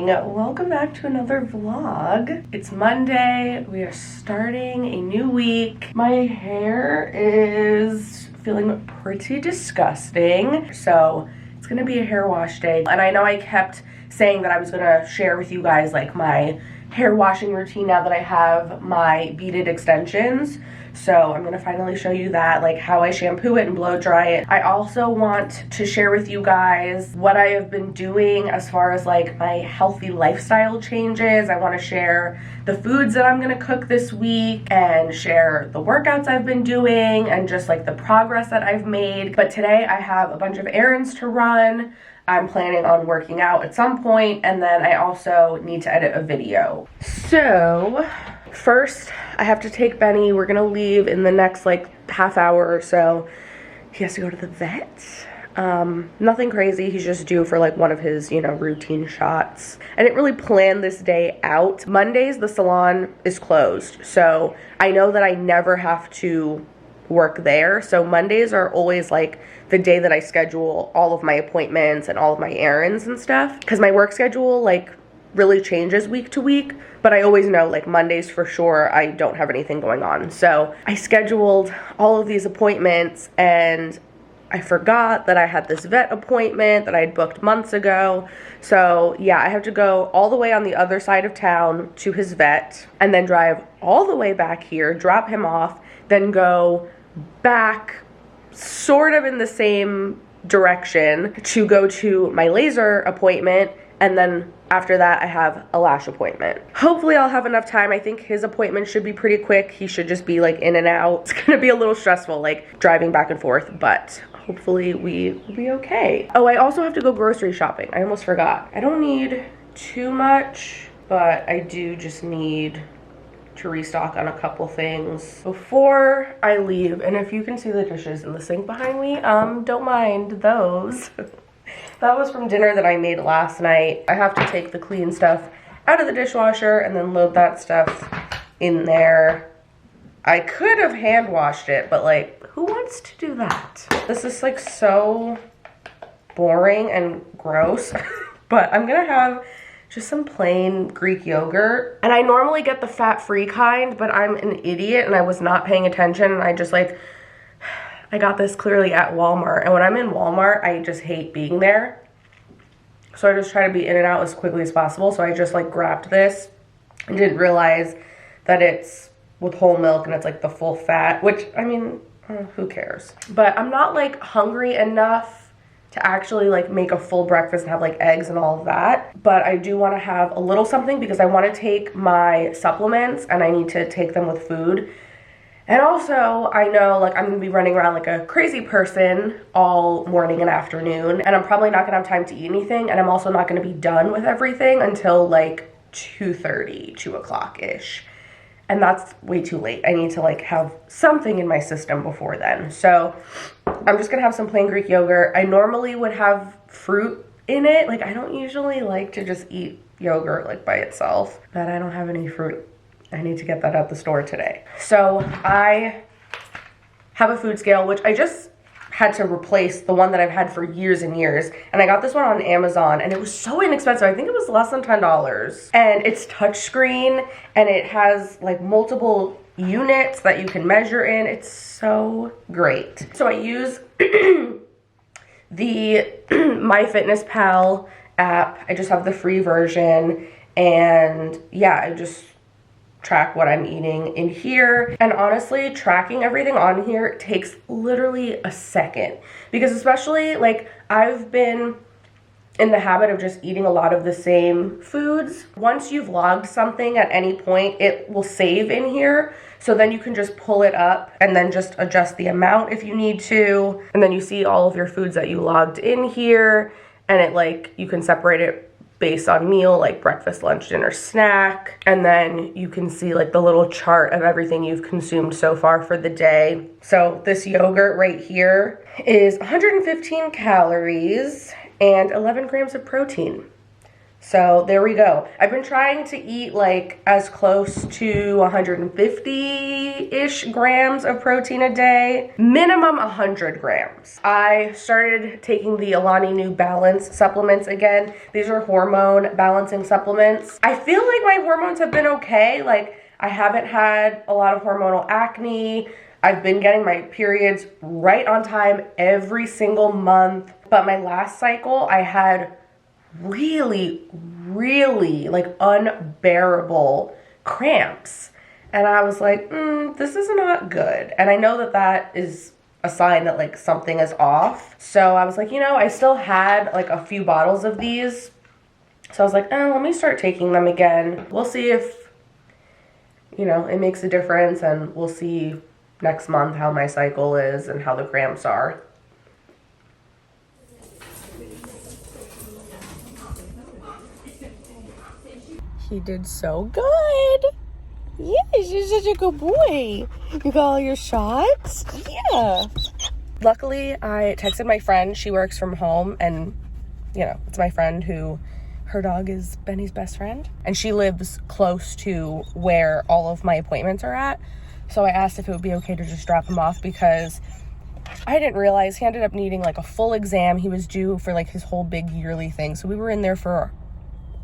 morning. Welcome back to another vlog. It's Monday. We are starting a new week. My hair is feeling pretty disgusting, so it's gonna be a hair wash day. And I know I kept saying that I was gonna share with you guys like my hair washing routine now that I have my beaded extensions. So I'm gonna finally show you that, like how I shampoo it and blow dry it. I also want to share with you guys what I have been doing as far as like my healthy lifestyle changes. I wanna share the foods that I'm gonna cook this week and share the workouts I've been doing and just like the progress that I've made. But today I have a bunch of errands to run. I'm planning on working out at some point, and then I also need to edit a video. So first I have to take Benny. We're gonna leave in the next like half hour or so. He has to go to the vet. Nothing crazy, he's just due for like one of his, routine shots. I didn't really plan this day out. Mondays the salon is closed, so I know that I never have to work there. So Mondays are always like the day that I schedule all of my appointments and all of my errands and stuff, because my work schedule like really changes week to week, but I always know like Mondays for sure I don't have anything going on. So I scheduled all of these appointments and I forgot that I had this vet appointment that I had booked months ago. So yeah, I have to go all the way on the other side of town to his vet and then drive all the way back here, drop him off, then go back sort of in the same direction to go to my laser appointment, and then after that I have a lash appointment. Hopefully I'll have enough time. I think his appointment should be pretty quick. He should just be like in and out. It's gonna be a little stressful like driving back and forth, but hopefully we will be okay. Oh, I also have to go grocery shopping. I almost forgot. I don't need too much, but I do just need to restock on a couple things before I leave. And if you can see the dishes in the sink behind me, don't mind those. That was from dinner that I made last night. I have to take the clean stuff out of the dishwasher and then load that stuff in there. I could have hand washed it, but like, who wants to do that? This is like so boring and gross, but I'm gonna have just some plain Greek yogurt. And I normally get the fat-free kind, but I'm an idiot and I was not paying attention, and I just like, I got this clearly at Walmart. And when I'm in Walmart, I just hate being there. So I just try to be in and out as quickly as possible. So I just like grabbed this and didn't realize that it's with whole milk and it's like the full fat, which I mean, who cares? But I'm not like hungry enough to actually like make a full breakfast and have like eggs and all of that. But I do want to have a little something because I want to take my supplements and I need to take them with food. And also I know like I'm gonna be running around like a crazy person all morning and afternoon, and I'm probably not gonna have time to eat anything, and I'm also not gonna be done with everything until like 2:30, 2 o'clock-ish. And that's way too late. I need to like have something in my system before then. So I'm just gonna have some plain Greek yogurt. I normally would have fruit in it. Like I don't usually like to just eat yogurt like by itself, but I don't have any fruit. I need to get that at the store today. So I have a food scale, which I just had to replace the one that I've had for years and years. And I got this one on Amazon and it was so inexpensive. I think it was less than $10. And it's touchscreen and it has like multiple units that you can measure in. It's so great. So I use the MyFitnessPal app. I just have the free version, and yeah, I just track what I'm eating in here. And honestly, tracking everything on here takes literally a second, because especially like I've been in the habit of just eating a lot of the same foods. Once you've logged something at any point, it will save in here. So then you can just pull it up and then just adjust the amount if you need to. And then you see all of your foods that you logged in here, and it like, you can separate it based on meal, like breakfast, lunch, dinner, snack. And then you can see like the little chart of everything you've consumed so far for the day. So this yogurt right here is 115 calories and 11 grams of protein. So there we go. I've been trying to eat like as close to 150-ish grams of protein a day, minimum 100 grams. I started taking the Alani Nu Balance supplements again. These are hormone balancing supplements. I feel like my hormones have been okay. Like I haven't had a lot of hormonal acne. I've been getting my periods right on time every single month. But my last cycle, I had really like unbearable cramps. And I was like, this is not good. And I know that that is a sign that like something is off. So I was like, I still had like a few bottles of these. So I was like, let me start taking them again. We'll see if, it makes a difference, and we'll see next month how my cycle is and how the cramps are. He did so good. Yes, you're such a good boy. You got all your shots? Yeah. Luckily, I texted my friend. She works from home, and, it's my friend who, her dog is Benny's best friend. And she lives close to where all of my appointments are at. So I asked if it would be okay to just drop him off, because I didn't realize he ended up needing like a full exam. He was due for like his whole big yearly thing. So we were in there for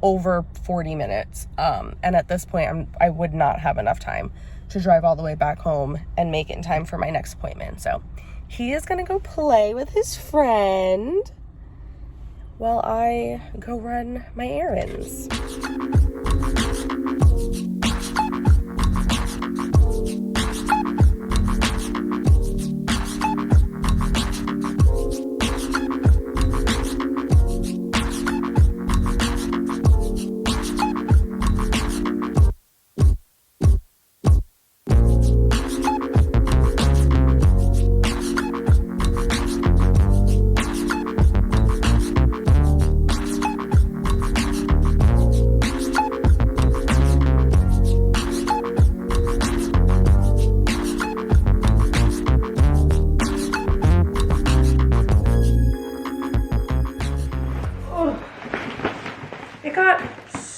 over 40 minutes. And at this point, I would not have enough time to drive all the way back home and make it in time for my next appointment. So he is going to go play with his friend while I go run my errands.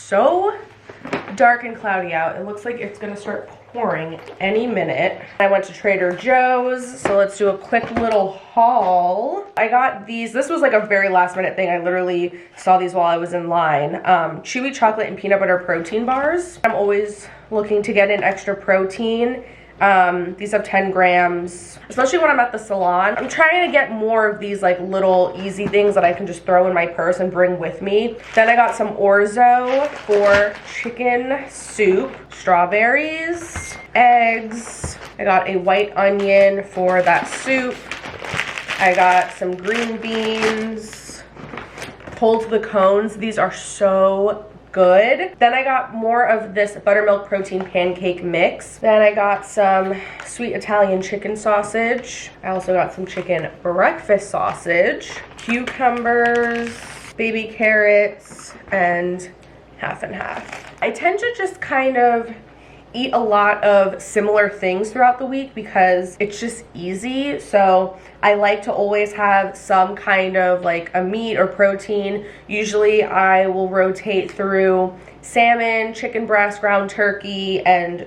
So dark and cloudy out. It looks like it's gonna start pouring any minute. I went to Trader Joe's, so let's do a quick little haul. I got these. This was like a very last minute thing. I literally saw these while I was in line. Chewy chocolate and peanut butter protein bars. I'm always looking to get in extra protein. These have 10 grams, especially when I'm at the salon. I'm trying to get more of these like little easy things that I can just throw in my purse and bring with me. Then I got some orzo for chicken soup, strawberries, eggs. I got a white onion for that soup. I got some green beans, pulled the cones. These are so good. Then I got more of this buttermilk protein pancake mix. Then I got some sweet Italian chicken sausage. I also got some chicken breakfast sausage, cucumbers, baby carrots, and half and half. I tend to just kind of eat a lot of similar things throughout the week because it's just easy. So I like to always have some kind of like a meat or protein. Usually I will rotate through salmon, chicken breast, ground turkey, and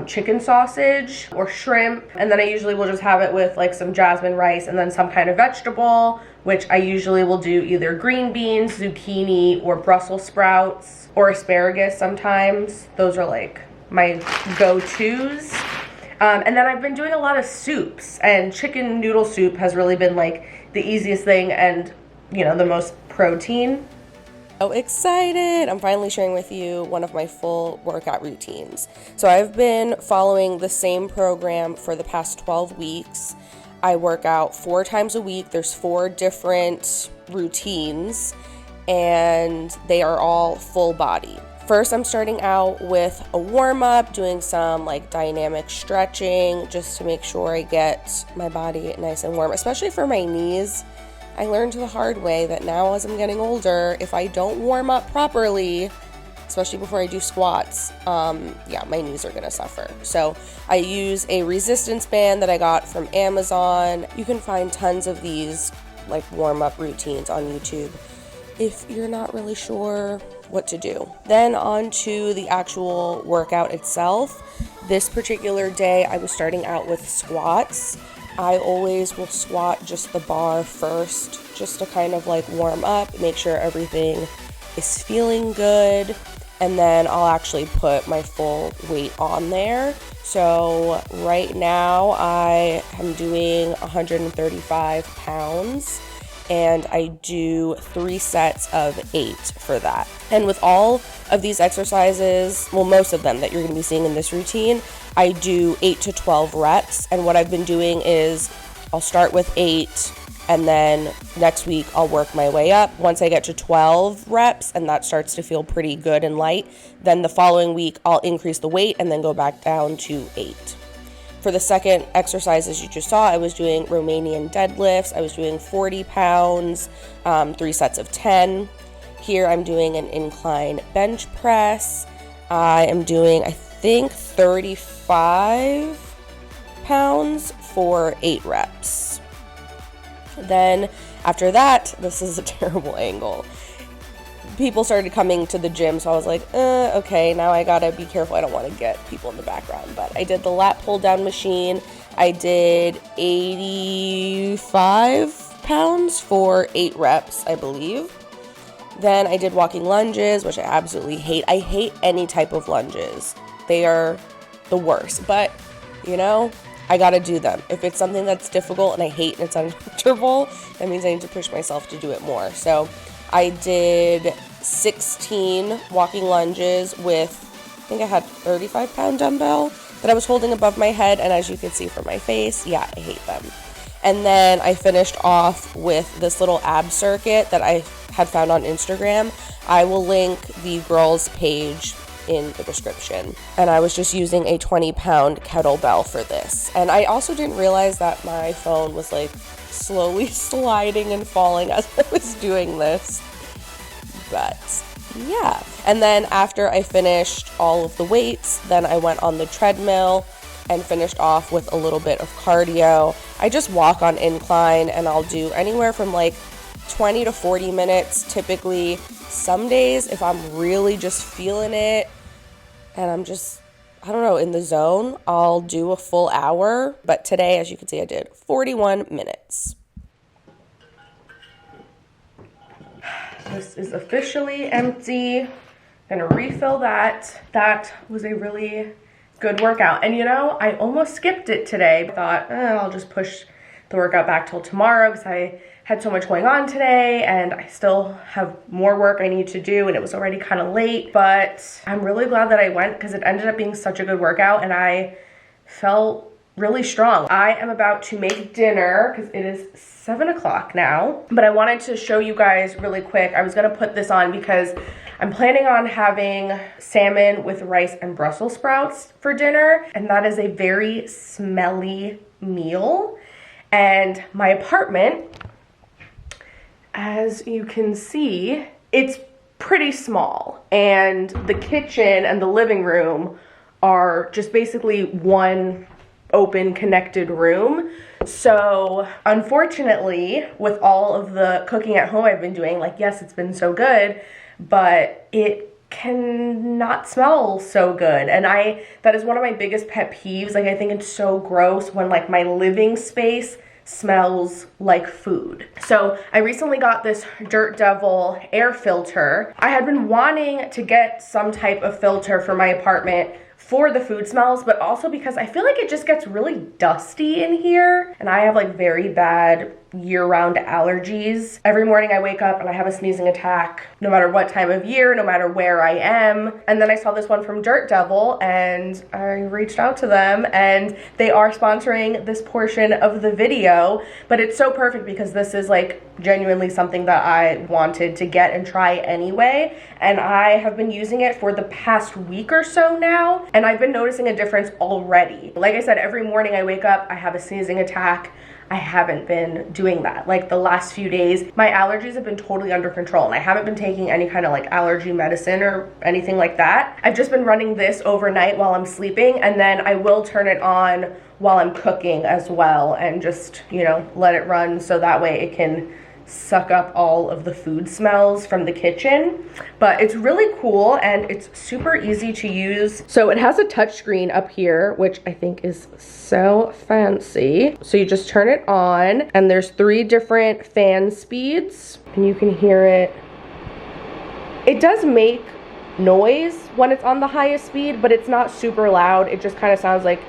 chicken sausage or shrimp. And then I usually will just have it with like some jasmine rice and then some kind of vegetable, which I usually will do either green beans, zucchini, or Brussels sprouts, or asparagus sometimes. Those are like my go-tos. And then I've been doing a lot of soups, and chicken noodle soup has really been like the easiest thing and, the most protein. So excited! I'm finally sharing with you one of my full workout routines. So I've been following the same program for the past 12 weeks. I work out 4 times a week. There's 4 different routines, and they are all full body. First, I'm starting out with a warm-up, doing some like dynamic stretching just to make sure I get my body nice and warm, especially for my knees. I learned the hard way that now as I'm getting older, if I don't warm up properly, especially before I do squats, my knees are gonna suffer. So I use a resistance band that I got from Amazon. You can find tons of these like warm-up routines on YouTube. If you're not really sure what to do. Then on to the actual workout itself. This particular day, I was starting out with squats. I always will squat just the bar first, just to kind of like warm up, make sure everything is feeling good, and then I'll actually put my full weight on there. So right now I am doing 135 pounds, and I do 3 sets of 8 for that. And with all of these exercises, well, most of them that you're gonna be seeing in this routine, I do 8 to 12 reps. And what I've been doing is I'll start with 8, and then next week I'll work my way up. Once I get to 12 reps and that starts to feel pretty good and light, then the following week I'll increase the weight and then go back down to 8. For the second exercise, as you just saw, I was doing Romanian deadlifts. I was doing 40 pounds, 3 sets of 10. Here I'm doing an incline bench press. I am doing, I think, 35 pounds for 8 reps. Then after that, this is a terrible angle. People started coming to the gym, so I was like, okay, now I gotta be careful. I don't want to get people in the background, but I did the lat pull down machine. I did 85 pounds for 8 reps, I believe. Then I did walking lunges, which I absolutely hate. I hate any type of lunges. They are the worst, but you know, I gotta do them. If it's something that's difficult and I hate and it's uncomfortable, that means I need to push myself to do it more. So I did 16 walking lunges with, I think I had 35-pound dumbbell that I was holding above my head, and as you can see from my face, yeah, I hate them. And then I finished off with this little ab circuit that I had found on Instagram. I will link the girls' page in the description. And I was just using a 20-pound kettlebell for this. And I also didn't realize that my phone was like slowly sliding and falling as I was doing this. But yeah. And then after I finished all of the weights, then I went on the treadmill and finished off with a little bit of cardio. I just walk on incline, and I'll do anywhere from like 20 to 40 minutes typically. Some days, if I'm really just feeling it and I'm just, I don't know, in the zone, I'll do a full hour. But today, as you can see, I did 41 minutes. This is officially empty. I'm gonna refill that. That was a really good workout. And you know, I almost skipped it today. I thought, I'll just push the workout back till tomorrow because I had so much going on today and I still have more work I need to do, and it was already kind of late. But I'm really glad that I went because it ended up being such a good workout and I felt really strong. I am about to make dinner because it is 7 o'clock now, but I wanted to show you guys really quick. I was gonna put this on because I'm planning on having salmon with rice and Brussels sprouts for dinner, and that is a very smelly meal. And my apartment, as you can see, it's pretty small, and the kitchen and the living room are just basically one open connected room. So unfortunately, with all of the cooking at home I've been doing, like, yes, it's been so good, but it cannot smell so good. And that is one of my biggest pet peeves. Like, I think it's so gross when like my living space smells like food. So I recently got this Dirt Devil air filter. I had been wanting to get some type of filter for my apartment for the food smells, but also because I feel like it just gets really dusty in here, and I have like very bad year-round allergies. Every morning I wake up and I have a sneezing attack, no matter what time of year, no matter where I am. And then I saw this one from Dirt Devil and I reached out to them, and they are sponsoring this portion of the video. But it's so perfect because this is like genuinely something that I wanted to get and try anyway. And I have been using it for the past week or so now, and I've been noticing a difference already. Like I said, every morning I wake up, I have a sneezing attack. I haven't been doing that. Like the last few days, my allergies have been totally under control, and I haven't been taking any kind of like allergy medicine or anything like that. I've just been running this overnight while I'm sleeping, and then I will turn it on while I'm cooking as well, and just, you know, let it run so that way it can suck up all of the food smells from the kitchen. But it's really cool and it's super easy to use. So it has a touch screen up here, which I think is so fancy. So you just turn it on and there's 3 different fan speeds and you can hear it. It does make noise when it's on the highest speed, but it's not super loud. It just kind of sounds like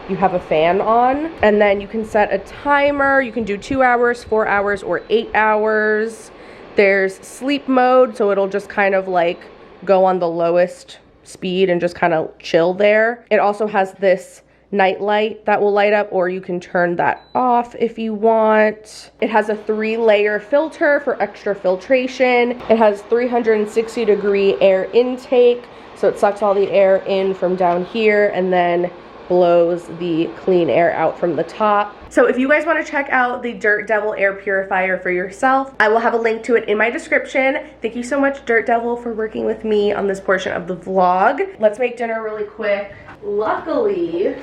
you have a fan on. And then you can set a timer. You can do 2 hours, 4 hours, or 8 hours. There's sleep mode, so it'll just kind of like go on the lowest speed and just kind of chill there. It also has this night light that will light up, or you can turn that off if you want. It has a 3-layer filter for extra filtration. It has 360-degree air intake, so it sucks all the air in from down here and then blows the clean air out from the top. So if you guys want to check out the Dirt Devil air purifier for yourself, I will have a link to it in my description. Thank you so much, Dirt Devil, for working with me on this portion of the vlog. Let's make dinner really quick. Luckily,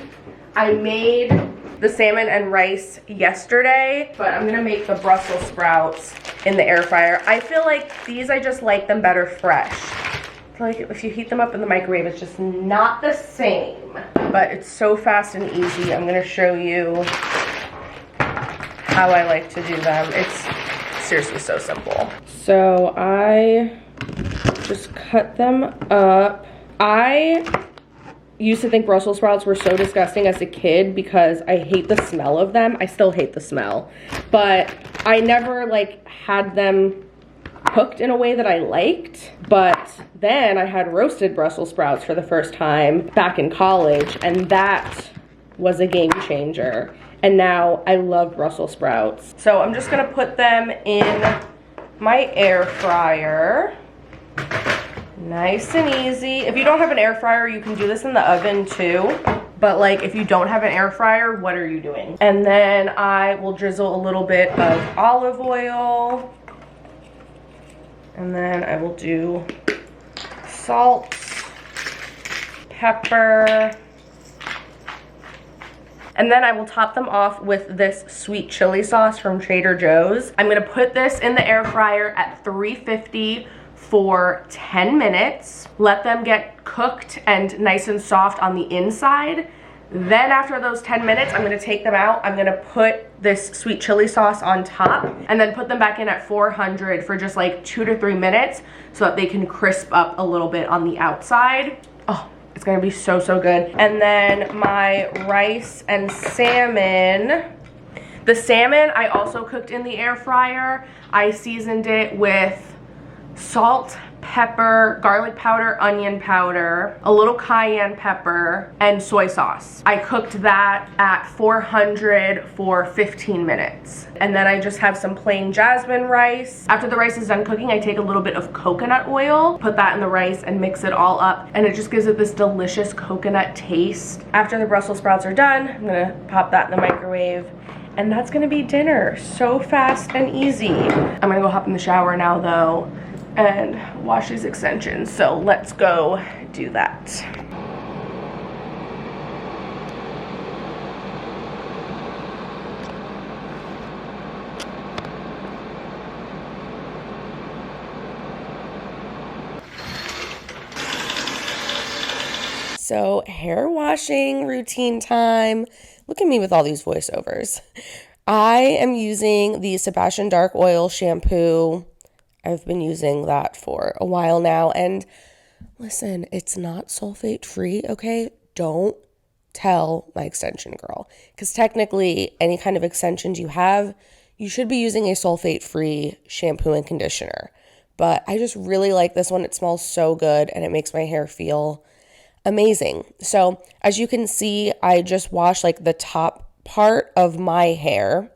I made the salmon and rice yesterday, but I'm gonna make the Brussels sprouts in the air fryer. I feel like these, I just like them better fresh. I feel like if you heat them up in the microwave, it's just not the same. But it's so fast and easy. I'm gonna show you how I like to do them. It's seriously so simple. So I just cut them up. I used to think Brussels sprouts were so disgusting as a kid because I hate the smell of them. I still hate the smell, but I never like had them cooked in a way that I liked. But then I had roasted Brussels sprouts for the first time back in college, and that was a game changer. And now I love Brussels sprouts. So I'm just gonna put them in my air fryer. Nice and easy. If you don't have an air fryer, you can do this in the oven too. But like, if you don't have an air fryer, what are you doing? And then I will drizzle a little bit of olive oil. And then I will do salt, pepper, and then I will top them off with this sweet chili sauce from Trader Joe's. I'm gonna put this in the air fryer at 350 for 10 minutes. Let them get cooked and nice and soft on the inside. Then after those 10 minutes, I'm gonna take them out. I'm gonna put this sweet chili sauce on top and then put them back in at 400 for just like 2 to 3 minutes so that they can crisp up a little bit on the outside. Oh, it's gonna be so, so good. And then my rice and salmon. The salmon I also cooked in the air fryer. I seasoned it with salt, pepper, garlic powder, onion powder, a little cayenne pepper, and soy sauce. I cooked that at 400 for 15 minutes. And then I just have some plain jasmine rice. After the rice is done cooking, I take a little bit of coconut oil, put that in the rice and mix it all up, and it just gives it this delicious coconut taste. After the Brussels sprouts are done, I'm gonna pop that in the microwave, and that's gonna be dinner. So fast and easy. I'm gonna go hop in the shower now though and wash these extensions. So let's go do that. So hair washing routine time. Look at me with all these voiceovers. I am using the Sebastian Dark Oil shampoo. I've been using that for a while now, and listen, it's not sulfate free, okay? Don't tell my extension girl, because technically any kind of extensions you have, you should be using a sulfate free shampoo and conditioner. But I just really like this one. It smells so good and it makes my hair feel amazing. So as you can see, I just wash like the top part of my hair,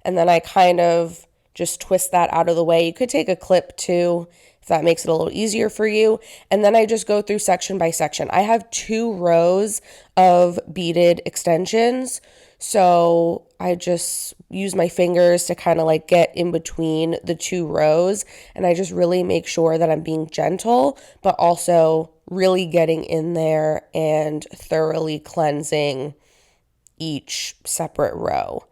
and then I kind of just twist that out of the way. You could take a clip too, if that makes it a little easier for you. And then I just go through section by section. I have 2 rows of beaded extensions. So I just use my fingers to kind of like get in between the 2 rows. And I just really make sure that I'm being gentle, but also really getting in there and thoroughly cleansing each separate row.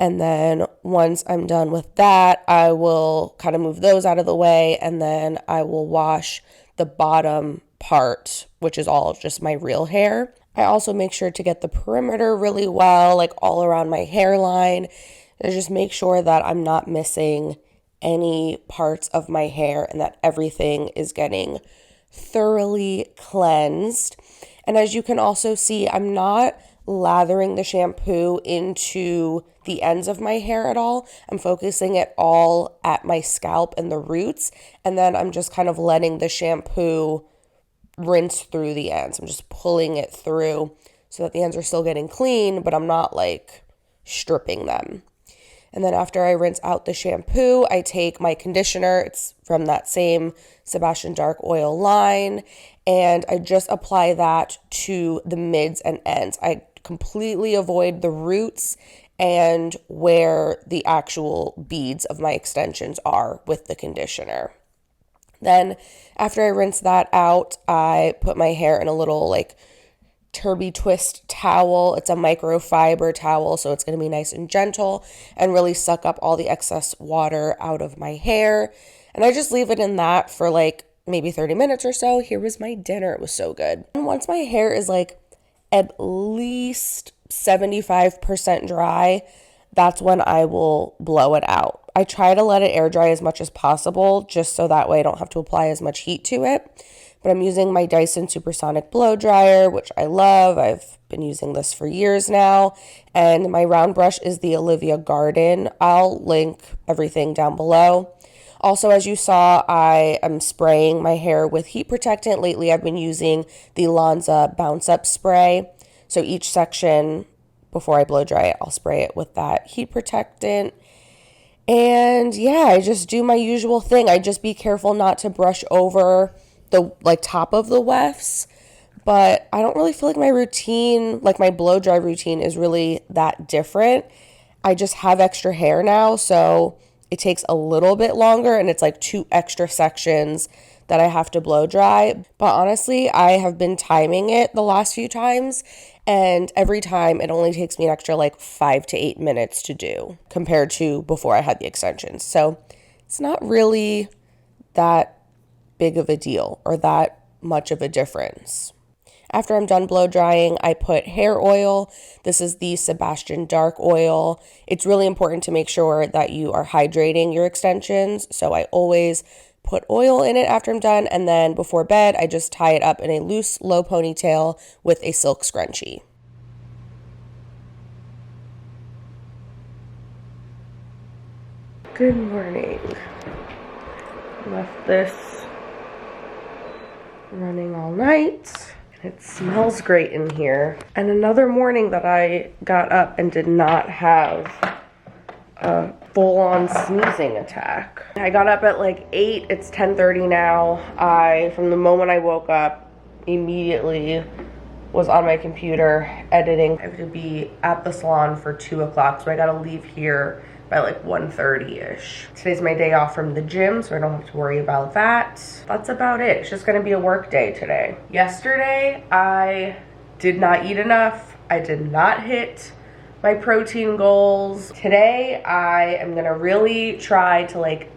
And then once I'm done with that, I will kind of move those out of the way, and then I will wash the bottom part, which is all just my real hair. I also make sure to get the perimeter really well, like all around my hairline, and just make sure that I'm not missing any parts of my hair and that everything is getting thoroughly cleansed. And as you can also see, I'm not lathering the shampoo into the ends of my hair at all. I'm focusing it all at my scalp and the roots, and then I'm just kind of letting the shampoo rinse through the ends. I'm just pulling it through so that the ends are still getting clean, but I'm not like stripping them. And then after I rinse out the shampoo, I take my conditioner. It's from that same Sebastian Dark Oil line, and I just apply that to the mids and ends. I completely avoid the roots and where the actual beads of my extensions are with the conditioner. Then after I rinse that out, I put my hair in a little like Turby Twist towel. It's a microfiber towel, so it's going to be nice and gentle and really suck up all the excess water out of my hair. And I just leave it in that for like maybe 30 minutes or so. Here was my dinner. It was so good. And once my hair is like at least 75% dry, that's when I will blow it out. I try to let it air dry as much as possible, just so that way I don't have to apply as much heat to it. But I'm using my Dyson Supersonic Blow Dryer, which I love. I've been using this for years now. And my round brush is the Olivia Garden. I'll link everything down below. Also, as you saw, I am spraying my hair with heat protectant. Lately, I've been using the Lanza Bounce Up Spray. So each section, before I blow dry it, I'll spray it with that heat protectant. And yeah, I just do my usual thing. I just be careful not to brush over the top of the wefts. But I don't really feel like my routine, like my blow dry routine, is really that different. I just have extra hair now, so it takes a little bit longer, and it's like 2 extra sections that I have to blow dry. But honestly, I have been timing it the last few times, and every time it only takes me an extra like 5 to 8 minutes to do compared to before I had the extensions. So it's not really that big of a deal or that much of a difference. After I'm done blow drying, I put hair oil. This is the Sebastian Dark Oil. It's really important to make sure that you are hydrating your extensions. So I always put oil in it after I'm done. And then before bed, I just tie it up in a loose, low ponytail with a silk scrunchie. Good morning. Left this running all night. It smells great in here. And another morning that I got up and did not have a full-on sneezing attack. I got up at like 8. It's 10:30 now. From the moment I woke up, immediately was on my computer editing. I have to be at the salon for 2 o'clock, so I gotta leave here by like 1:30-ish. Today's my day off from the gym, so I don't have to worry about that. That's about it. It's just gonna be a work day today. Yesterday, I did not eat enough. I did not hit my protein goals. Today, I am gonna really try to like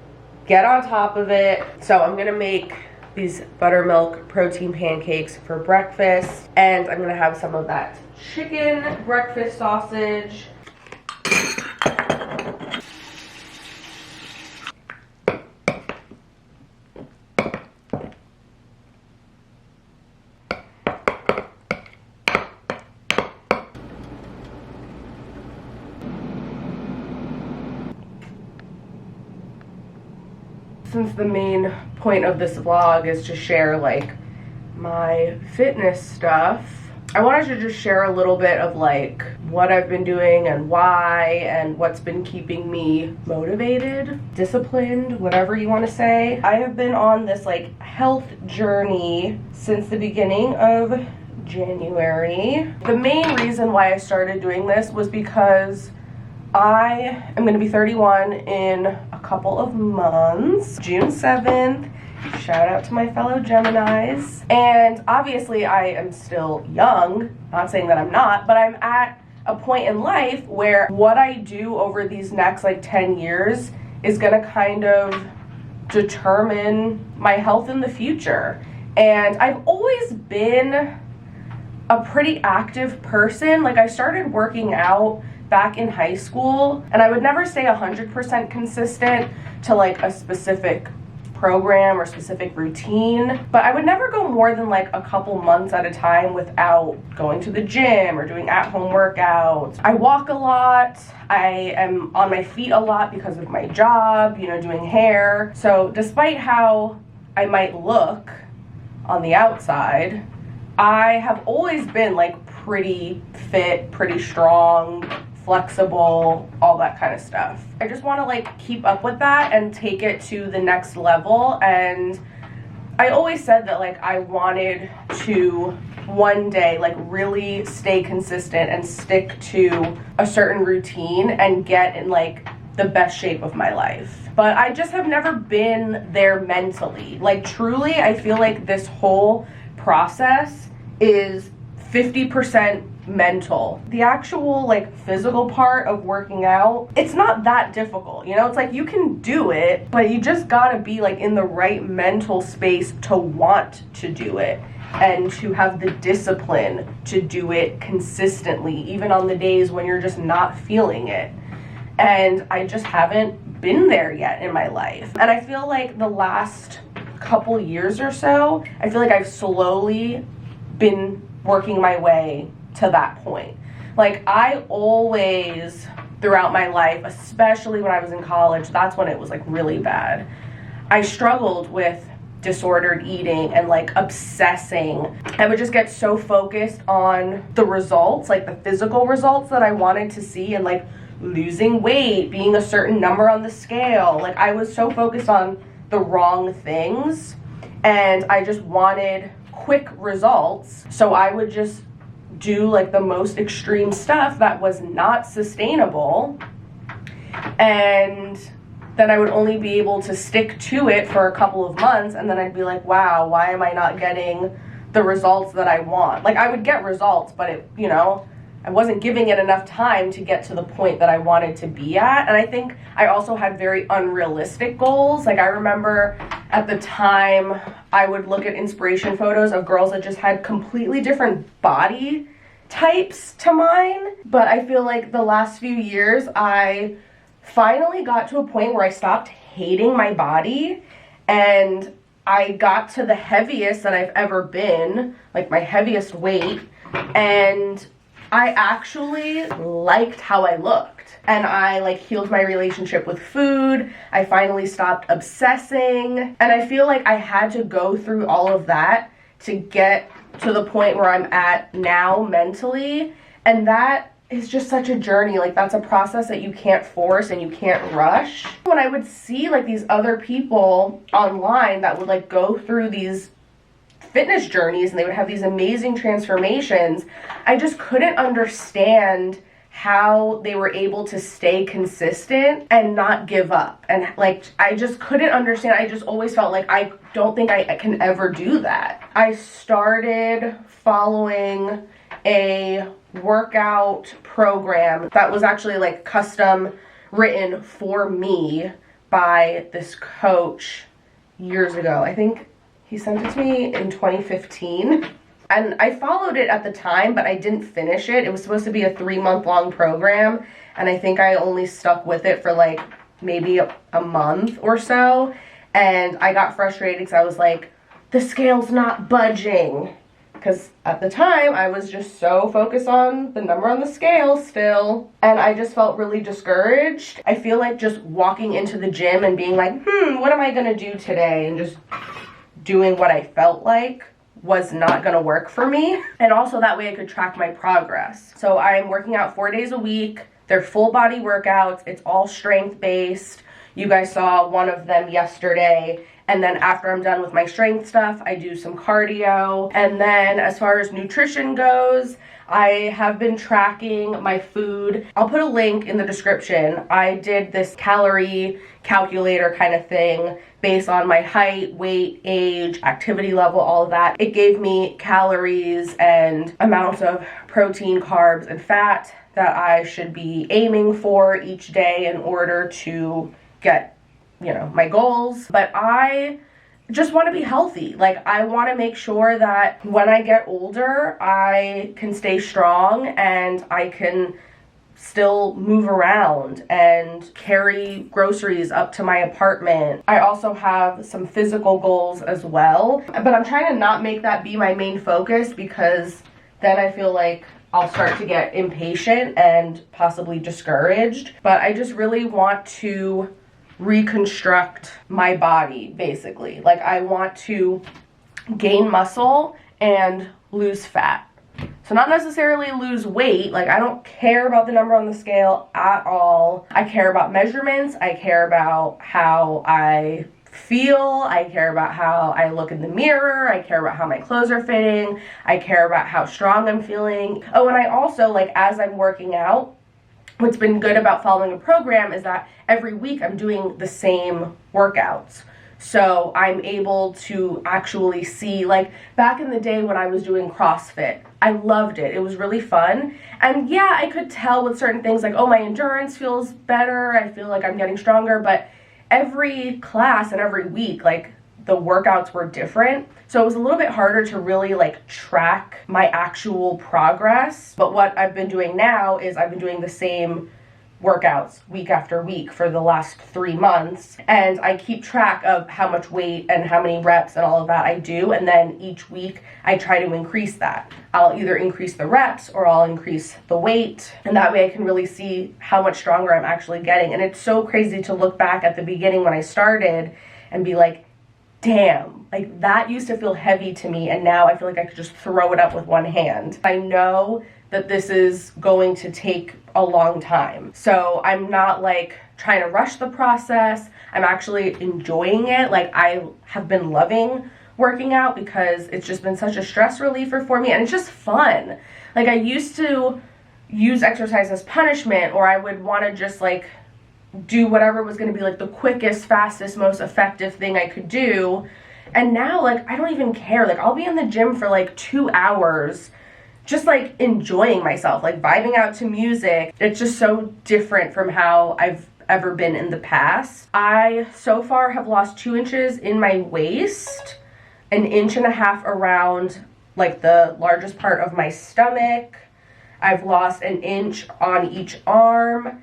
get on top of it. So I'm gonna make these buttermilk protein pancakes for breakfast, and I'm gonna have some of that chicken breakfast sausage. Since the main point of this vlog is to share like my fitness stuff, I wanted to just share a little bit of like what I've been doing and why and what's been keeping me motivated, disciplined, whatever you want to say. I have been on this like health journey since the beginning of January. The main reason why I started doing this was because I am going to be 31 in a couple of months, June 7th. Shout out to my fellow Geminis. And obviously I am still young, not saying that I'm not, but I'm at a point in life where what I do over these next like 10 years is gonna kind of determine my health in the future. And I've always been a pretty active person. Like, I started working out back in high school, and I would never stay 100% consistent to like a specific program or specific routine, but I would never go more than like a couple months at a time without going to the gym or doing at-home workouts. I walk a lot. I am on my feet a lot because of my job, you know, doing hair. So despite how I might look on the outside, I have always been like pretty fit, pretty strong, flexible, all that kind of stuff. I just want to like keep up with that and take it to the next level. And I always said that like I wanted to one day like really stay consistent and stick to a certain routine and get in like the best shape of my life. But I just have never been there mentally. Like, truly, I feel like this whole process is 50% mental. The actual like physical part of working out, it's not that difficult, you know? It's like you can do it, but you just gotta be like in the right mental space to want to do it and to have the discipline to do it consistently, even on the days when you're just not feeling it. And I just haven't been there yet in my life. And I feel like the last couple years or so, I feel like I've slowly been working my way to that point. Like, I always, throughout my life, especially when I was in college, that's when it was like really bad. I struggled with disordered eating and like obsessing. I would just get so focused on the results, like the physical results that I wanted to see, and like losing weight, being a certain number on the scale. Like, I was so focused on the wrong things, and I just wanted quick results. So I would just do like the most extreme stuff that was not sustainable, and then I would only be able to stick to it for a couple of months, and then I'd be like, wow, why am I not getting the results that I want? Like, I would get results, but it, you know, I wasn't giving it enough time to get to the point that I wanted to be at. And I think I also had very unrealistic goals. Like, I remember at the time I would look at inspiration photos of girls that just had completely different body types to mine. But I feel like the last few years I finally got to a point where I stopped hating my body, and I got to the heaviest that I've ever been, like my heaviest weight, and I actually liked how I looked, and I like healed my relationship with food. I finally stopped obsessing, and I feel like I had to go through all of that to get to the point where I'm at now mentally, and that is just such a journey. Like, that's a process that you can't force and you can't rush. When I would see like these other people online that would like go through these fitness journeys and they would have these amazing transformations, I just couldn't understand how they were able to stay consistent and not give up. And like, I just couldn't understand. I just always felt like I don't think I can ever do that. I started following a workout program that was actually like custom written for me by this coach years ago. I think he sent it to me in 2015, and I followed it at the time, but I didn't finish it. It was supposed to be a 3-month-long program, and I think I only stuck with it for like maybe a month or so, and I got frustrated because I was like, the scale's not budging. Because at the time, I was just so focused on the number on the scale still, and I just felt really discouraged. I feel like just walking into the gym and being like, what am I gonna do today? And just doing what I felt like was not gonna work for me. And also that way I could track my progress. So I'm working out 4 days a week. They're full body workouts. It's all strength based. You guys saw one of them yesterday. And then after I'm done with my strength stuff, I do some cardio. And then as far as nutrition goes, I have been tracking my food. I'll put a link in the description. I did this calorie calculator kind of thing based on my height, weight, age, activity level, all of that. It gave me calories and amounts of protein, carbs, and fat that I should be aiming for each day in order to get, you know, my goals. But I just want to be healthy. Like, I want to make sure that when I get older, I can stay strong and I can still move around and carry groceries up to my apartment. I also have some physical goals as well, but I'm trying to not make that be my main focus, because then I feel like I'll start to get impatient and possibly discouraged. But I just really want to reconstruct my body, basically. Like, I want to gain muscle and lose fat. So not necessarily lose weight. Like, I don't care about the number on the scale at all. I care about measurements. I care about how I feel. I care about how I look in the mirror. I care about how my clothes are fitting. I care about how strong I'm feeling. Oh, and I also, like, as I'm working out, what's been good about following a program is that every week I'm doing the same workouts. So I'm able to actually see, like, back in the day when I was doing CrossFit, I loved it. It was really fun. And yeah, I could tell with certain things, like, oh, my endurance feels better. I feel like I'm getting stronger. But every class and every week, like, the workouts were different. So it was a little bit harder to really, like, track my actual progress. But what I've been doing now is I've been doing the same workouts week after week for the last 3 months, and I keep track of how much weight and how many reps and all of that I do, and then each week I try to increase that. I'll either increase the reps or I'll increase the weight, and that way I can really see how much stronger I'm actually getting. And it's so crazy to look back at the beginning when I started and be like, damn, like, that used to feel heavy to me, and now I feel like I could just throw it up with one hand. I know that this is going to take a long time, so I'm not, like, trying to rush the process. I'm actually enjoying it. Like, I have been loving working out because it's just been such a stress reliever for me, and it's just fun. Like, I used to use exercise as punishment, or I would want to just, like, do whatever was going to be, like, the quickest, fastest, most effective thing I could do. And now, like, I don't even care. Like, I'll be in the gym for, like, 2 hours just, like, enjoying myself, like, vibing out to music. It's just so different from how I've ever been in the past. I so far have lost 2 inches in my waist, 1.5 inches around, like, the largest part of my stomach. I've lost 1 inch on each arm.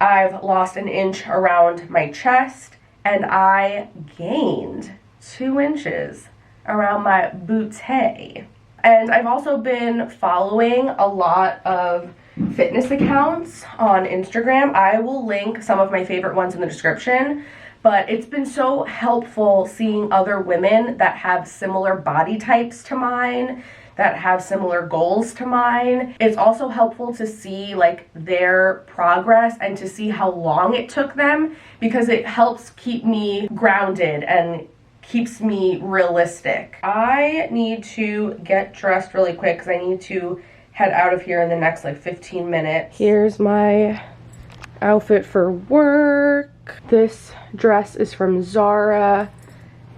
I've lost 1 inch around my chest, and I gained 2 inches around my bootay. And I've also been following a lot of fitness accounts on Instagram. I will link some of my favorite ones in the description, but it's been so helpful seeing other women that have similar body types to mine, that have similar goals to mine. It's also helpful to see, like, their progress and to see how long it took them, because it helps keep me grounded and keeps me realistic. I need to get dressed really quick because I need to head out of here in the next, like, 15 minutes. Here's my outfit for work. This dress is from Zara.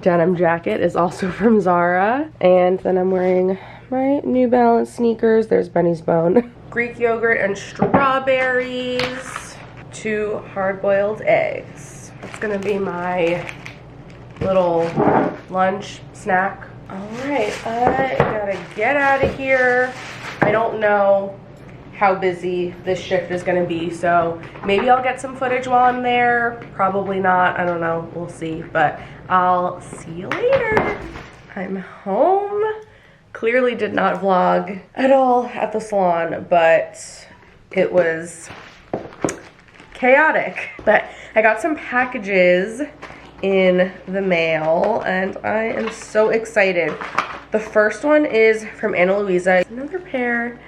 Denim jacket is also from Zara. And then I'm wearing my New Balance sneakers. There's Benny's Bone. Greek yogurt and strawberries. 2 hard-boiled eggs. That's gonna be my little lunch snack. All right, I gotta get out of here. I don't know how busy this shift is gonna be, so maybe I'll get some footage while I'm there. Probably not, I don't know, we'll see, but I'll see you later. I'm home. Clearly did not vlog at all at the salon, but it was chaotic. But I got some packages in the mail, and I am so excited. The first one is from Ana Luisa. Another pair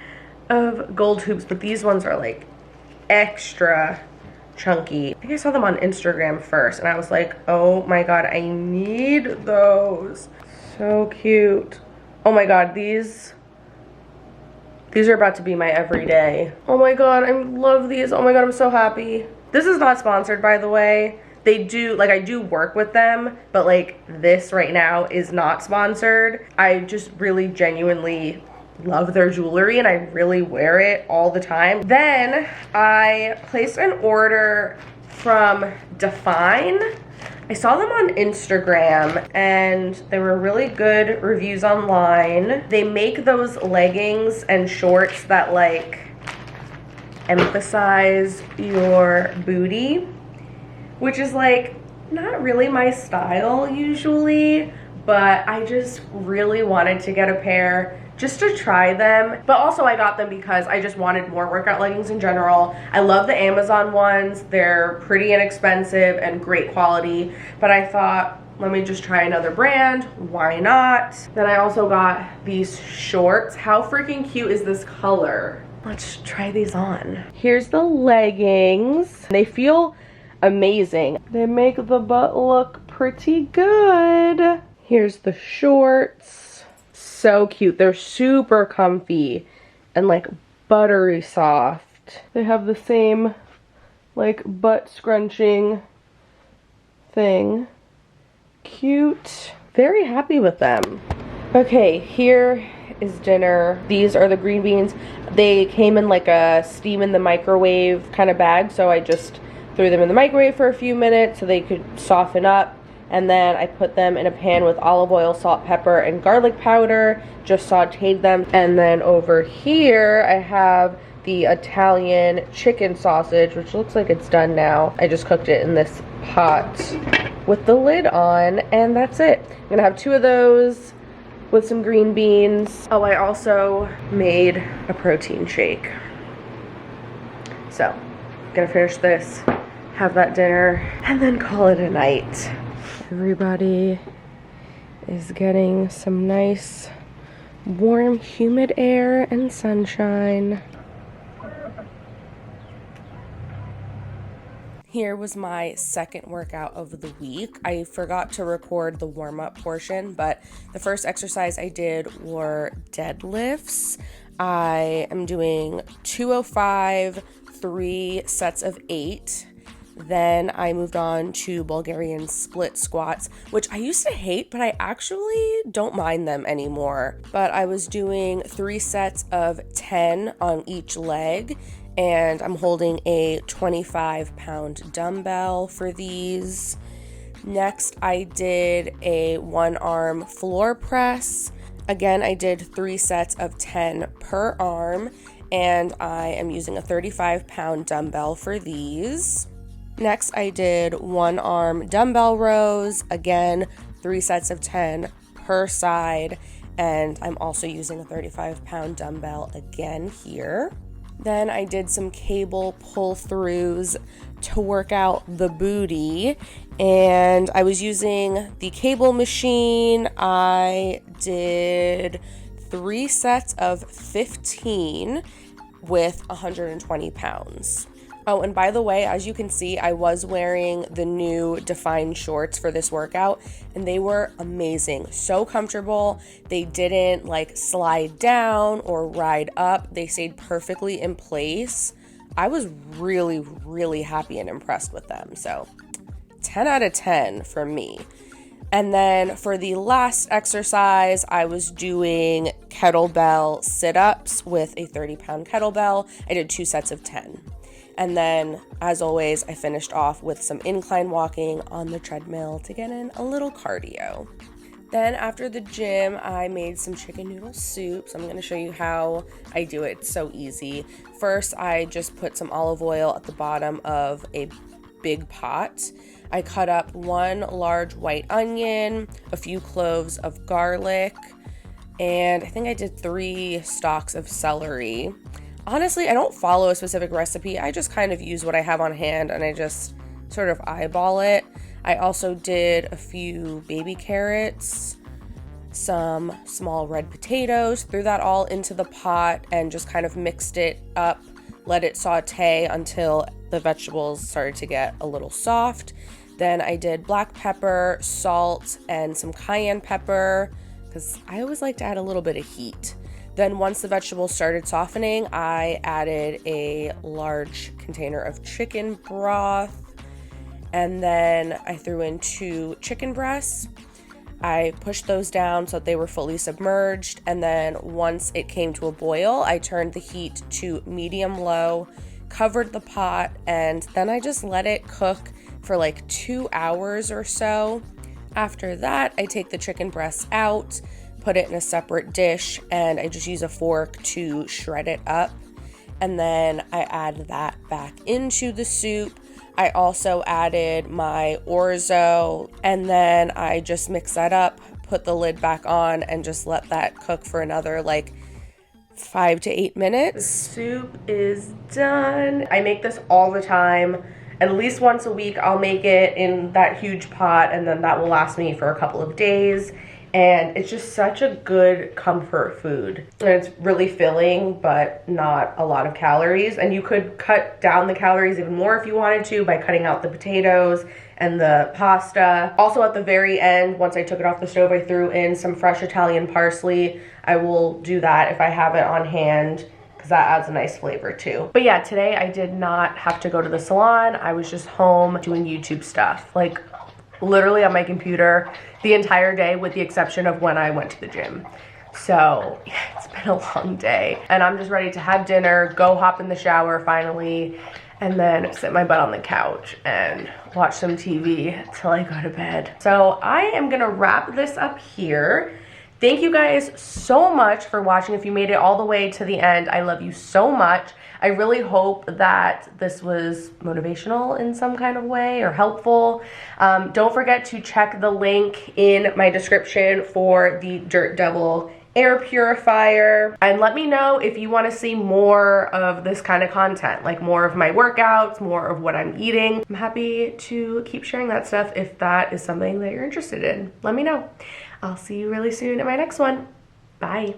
of gold hoops, but these ones are, like, extra chunky. I think I saw them on Instagram first, and I was like, oh my god, I need those. So cute. Oh my god, these These are about to be my everyday. Oh my god, I love these. Oh my god, I'm so happy. This is not sponsored, by the way. They do, like, I do work with them, but like this right now is not sponsored. I just really genuinely love their jewelry and I really wear it all the time. Then I placed an order from Define. I saw them on Instagram and there were really good reviews online. They make those leggings and shorts that like emphasize your booty, which is like not really my style usually, but I just really wanted to get a pair just to try them. But also I got them because I just wanted more workout leggings in general. I love the Amazon ones. They're pretty inexpensive and great quality, but I thought, let me just try another brand. Why not? Then I also got these shorts. How freaking cute is this color? Let's try these on. Here's the leggings. They feel amazing. They make the butt look pretty good. Here's the shorts. So cute. They're super comfy and like buttery soft. They have the same like butt scrunching thing. Cute. Very happy with them. Okay, here is dinner. These are the green beans. They came in like a steam in the microwave kind of bag, so I just threw them in the microwave for a few minutes so they could soften up. And then I put them in a pan with olive oil, salt, pepper, and garlic powder. Just sauteed them. And then over here, I have the Italian chicken sausage, which looks like it's done now. I just cooked it in this pot with the lid on, and that's it. I'm gonna have 2 of those with some green beans. Oh, I also made a protein shake. So, gonna finish this, have that dinner, and then call it a night. Everybody is getting some nice, warm, humid air and sunshine. Here was my second workout of the week. I forgot to record the warm-up portion, but the first exercise I did were deadlifts. I am doing 205, 3 sets of 8. Then I moved on to Bulgarian split squats, which I used to hate, but I actually don't mind them anymore. But I was doing 3 sets of 10 on each leg, and I'm holding a 25-pound dumbbell for these. Next, I did a 1-arm floor press. Again, I did 3 sets of 10 per arm, and I am using a 35-pound dumbbell for these. Next, I did 1-arm dumbbell rows, again, 3 sets of 10 per side, and I'm also using a 35-pound dumbbell again here. Then I did some cable pull-throughs to work out the booty, and I was using the cable machine. I did 3 sets of 15 with 120 pounds. Oh, and by the way, as you can see, I was wearing the new Define shorts for this workout, and they were amazing. So comfortable. They didn't like slide down or ride up. They stayed perfectly in place. I was really, really happy and impressed with them. So 10 out of 10 for me. And then for the last exercise, I was doing kettlebell sit-ups with a 30-pound kettlebell. I did 2 sets of 10. And then, as always, I finished off with some incline walking on the treadmill to get in a little cardio. Then after the gym, I made some chicken noodle soup. So I'm going to show you how I do it. It's so easy. First, I just put some olive oil at the bottom of a big pot. I cut up 1 large white onion, a few cloves of garlic, and I think I did 3 stalks of celery. Honestly, I don't follow a specific recipe. I just kind of use what I have on hand and I just sort of eyeball it. I also did a few baby carrots, some small red potatoes, threw that all into the pot and just kind of mixed it up, let it saute until the vegetables started to get a little soft. Then I did black pepper, salt, and some cayenne pepper because I always like to add a little bit of heat. Then once the vegetables started softening, I added a large container of chicken broth, and then I threw in 2 chicken breasts. I pushed those down so that they were fully submerged, and then once it came to a boil, I turned the heat to medium-low, covered the pot, and then I just let it cook for like 2 hours or so. After that, I take the chicken breasts out, put it in a separate dish, and I just use a fork to shred it up. And then I add that back into the soup. I also added my orzo, and then I just mix that up, put the lid back on, and just let that cook for another like 5 to 8 minutes. The soup is done. I make this all the time. At least once a week, I'll make it in that huge pot, and then that will last me for a couple of days. And it's just such a good comfort food. And it's really filling, but not a lot of calories. And you could cut down the calories even more if you wanted to by cutting out the potatoes and the pasta. Also at the very end, once I took it off the stove, I threw in some fresh Italian parsley. I will do that if I have it on hand, because that adds a nice flavor too. But yeah, today I did not have to go to the salon. I was just home doing YouTube stuff. Like literally on my computer the entire day, with the exception of when I went to the gym. So yeah, it's been a long day, and I'm just ready to have dinner, go hop in the shower finally, and then sit my butt on the couch and watch some TV till I go to bed. So I am gonna wrap this up here. Thank you guys so much for watching. If you made it all the way to the end, I love you so much. I really hope that this was motivational in some kind of way or helpful. Don't forget to check the link in my description for the Dirt Devil air purifier, and let me know if you want to see more of this kind of content, like more of my workouts, more of what I'm eating. I'm happy to keep sharing that stuff if that is something that you're interested in. Let me know. I'll see you really soon in my next one. Bye.